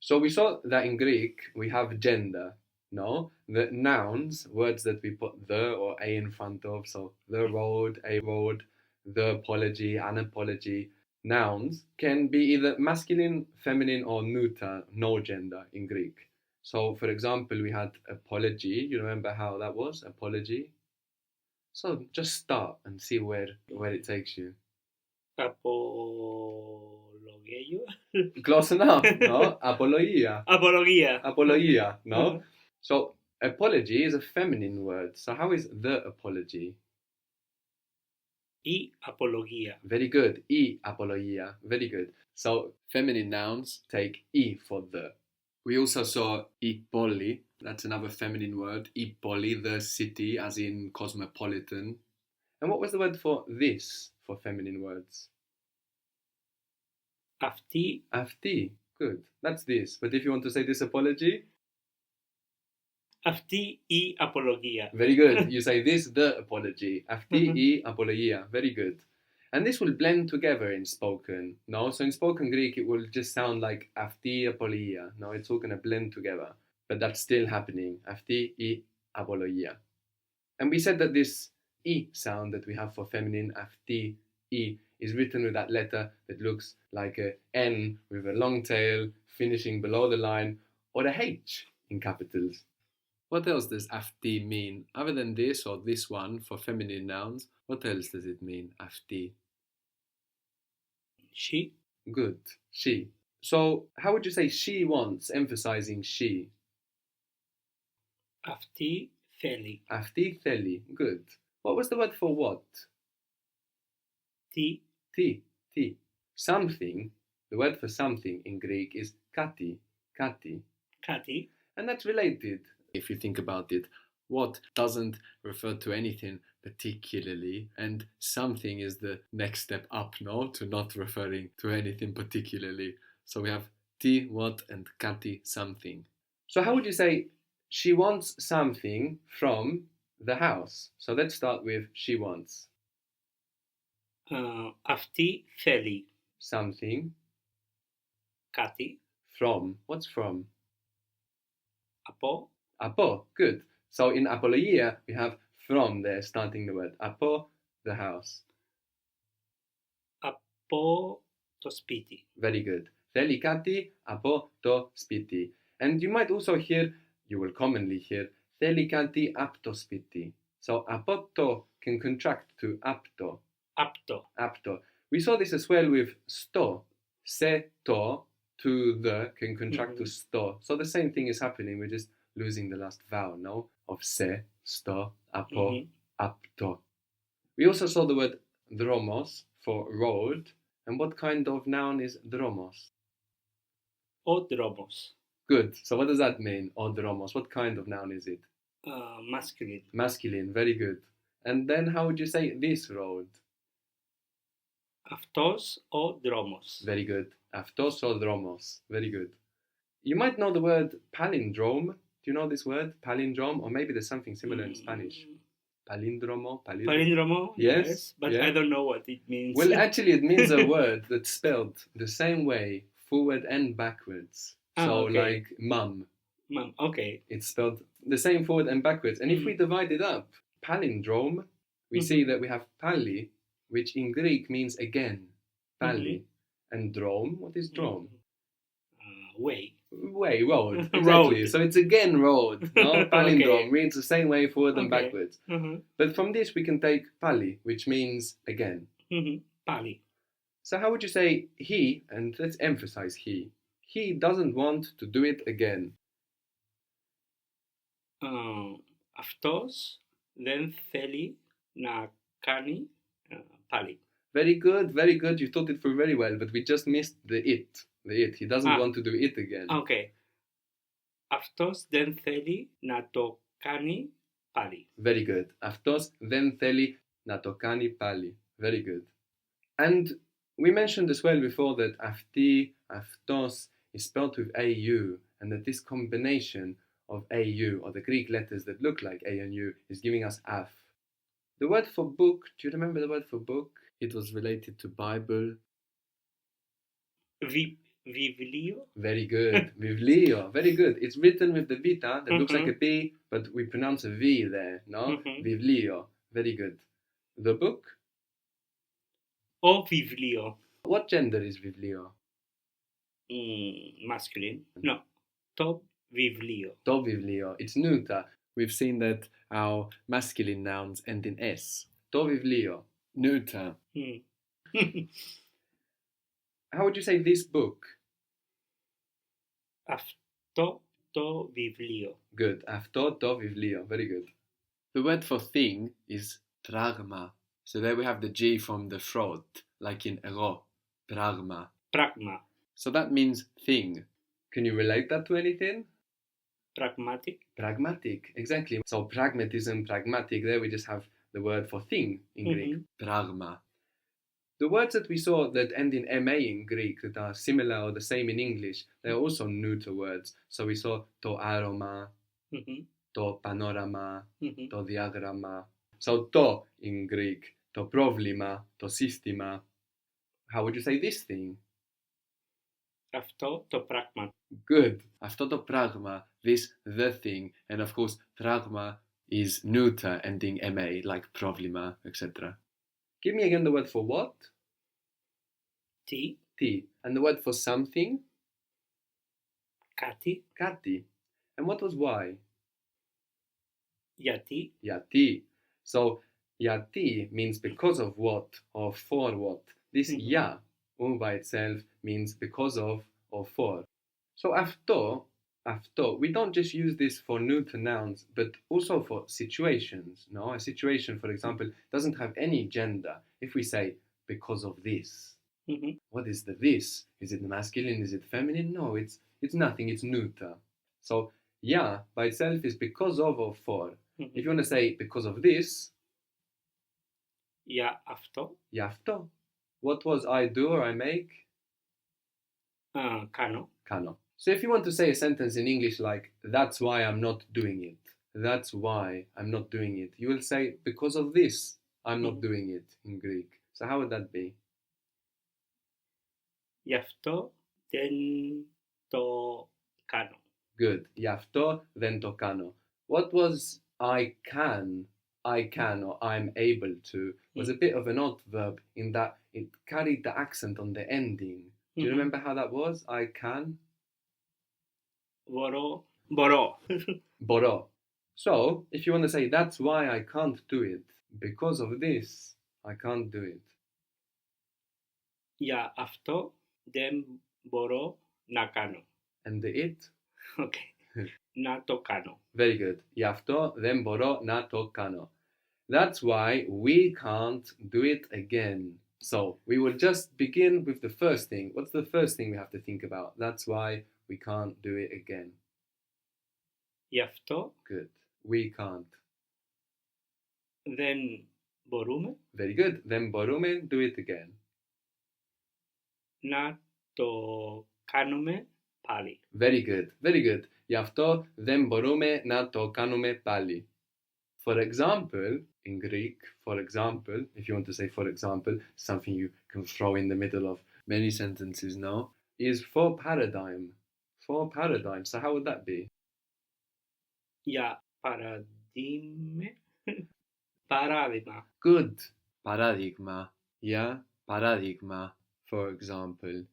So we saw that in Greek we have gender, no? The nouns, words that we put the or a in front of, so the road, a road, the apology, an apology. Nouns can be either masculine, feminine, or neuter, no gender in Greek. So, for example, we had apology. You remember how that was? Apology. So just start and see where it takes you. Apologia. Close enough, no? Apologia. Apologia. Apologia, no? So apology is a feminine word. So how is the apology? Y apologia. Very good. I apologia. Very good. So feminine nouns take I for the. We also saw I poli. That's another feminine word. I poli, the city, as in cosmopolitan. And what was the word for this for feminine words? Αυτή. Αυτή. Good. That's this. But if you want to say this apology, αυτή η apologia. very good. You say this, the apology. Αυτή η apologia. Very good. And this will blend together in spoken. No? So in spoken Greek, it will just sound like αυτή apologia. No, it's all going to blend together. But that's still happening. Αυτή η apologia. And we said that this I sound that we have for feminine, αυτή I, is written with that letter that looks like a N with a long tail finishing below the line, or a H in capitals. What else does αυτή mean? Other than this or this one for feminine nouns, what else does it mean, αυτή? She. Good, she. So how would you say she wants, emphasizing she? Αυτή θέλει. Αυτή θέλει. Good. What was the word for what? Τι. T. Something, the word for something in Greek is kati. Κάτι. And that's related, if you think about it. What doesn't refer to anything particularly, and something is the next step up, no? To not referring to anything particularly. So we have ti, what, and kati, something. So how would you say she wants something from the house? So let's start with she wants. Αυτή θέλει. Something. Κάτι. From. What's from? Από. Apo. Good. So in apologia, we have from there starting the word. Apo, the house. Από το σπίτι. Very good. Θέλει κάτι από το σπίτι. And you might also hear, you will commonly hear, θέλει κάτι από το σπίτι. So από το can contract to apto. Apto. We saw this as well with sto. Se to to the can contract to sto. So the same thing is happening. We're just losing the last vowel, no? Of se, sto, apo, apto. We also saw the word dromos for road. And what kind of noun is dromos? Ο δρόμος. Good. So what does that mean? O dromos. What kind of noun is it? Masculine. Masculine. Very good. And then how would you say this road? Αυτός ο δρόμος. Very good. Αυτός ο δρόμος. Very good. You might know the word palindrome. Do you know this word? Palindrome? Or maybe there's something similar in Spanish. Palindromo? Palindromo? Yes. But yeah. I don't know what it means. Well, actually, it means a word that's spelled the same way, forward and backwards. So, okay. like mum. Mum, okay. It's spelled the same forward and backwards. And if we divide it up, palindrome, we see that we have pali, which in Greek means again. Pali. And drome, what is drome? Way, road. Exactly. Road. So it's again road. No? Palindrome Okay. reads the same way forward and Okay. backwards. But from this we can take pali, which means again. Pali. So how would you say he, and let's emphasize he doesn't want to do it again. Αυτός δεν θέλει να κάνει πάλι. Very good. You thought it through very well, but we just missed the it. He doesn't want to do it again. Okay. Αυτός δεν θέλει να το κάνει πάλι. Very good. Αυτός δεν θέλει να το κάνει πάλι. Very good. And we mentioned as well before that αυτή, αυτός is spelled with AU, and that this combination of AU, or the Greek letters that look like A and U, is giving us af. The word for book, do you remember the word for book? It was related to Bible. Βιβλίο. Very good. Βιβλίο. Very good. It's written with the vita that looks like a P, but we pronounce a V there, no? Βιβλίο. Very good. The book? Ο βιβλίο. What gender is βιβλίο? Masculine. No. Το βιβλίο. Το βιβλίο. It's neuter. We've seen that our masculine nouns end in S. Το βιβλίο. Neuter. How would you say this book? Αυτό το βιβλίο. Good. Αυτό το βιβλίο. Very good. The word for thing is πράγμα. So there we have the G from the throat, like in εγώ. Πράγμα. Πράγμα. So that means thing. Can you relate that to anything? Pragmatic. Pragmatic. Exactly. So pragmatism, pragmatic, there we just have the word for thing in Greek. Πράγμα. The words that we saw that end in MA in Greek that are similar or the same in English, they're also neuter words. So we saw το άρωμα, το πανόραμα, το διάγραμμα. So το in Greek, το πρόβλημα, το σύστημα. How would you say this thing? Αυτό το πράγμα. Good. Αυτό το πράγμα, this the thing. And of course, πράγμα is neuter ending MA, like πρόβλημα, etc. Give me again the word for what? Τι. Τι. And the word for something? Κάτι. Κάτι. And what was why? Γιατί. Γιατί. So, γιατί means because of what or for what. This ya all by itself means because of or for. So, αυτό, we don't just use this for neuter nouns, but also for situations. No, a situation, for example, doesn't have any gender. If we say because of this, what is the this? Is it masculine? Is it feminine? No, it's nothing. It's neuter. So yeah, by itself is because of or for. If you want to say because of this, Για αυτό. για αυτό. What was I do or I make? Κάνω. Κάνω. So if you want to say a sentence in English like, that's why I'm not doing it. That's why I'm not doing it. You will say, because of this, I'm not doing it in Greek. So how would that be? Γι' αυτό δεν το κάνω. Good. Γι' αυτό δεν το κάνω. What was I can or I'm able to was a bit of an odd verb in that it carried the accent on the ending. Do you remember how that was? I can? Μπορώ. Μπορώ. So, if you want to say, that's why I can't do it, because of this, I can't do it. Για αυτό δεν μπορώ να κάνω. And the it? Okay. Να το κάνω. Very good. Γι' αυτό δεν μπορώ να το κάνω. That's why we can't do it again. So, we will just begin with the first thing. What's the first thing we have to think about? That's why we can't do it again. Γι' αυτό Good. We can't. δεν μπορούμε Very good. Δεν μπορούμε do it again. να το κάνουμε πάλι. Very good. Very good. Γι' αυτό δεν μπορούμε να το κάνουμε πάλι. For example, in Greek, for example, if you want to say for example, something you can throw in the middle of many sentences now, is for paradigm. For paradigm. So how would that be? Για παράδειγμα. Good. Paradigma. Yeah, paradigma. For example.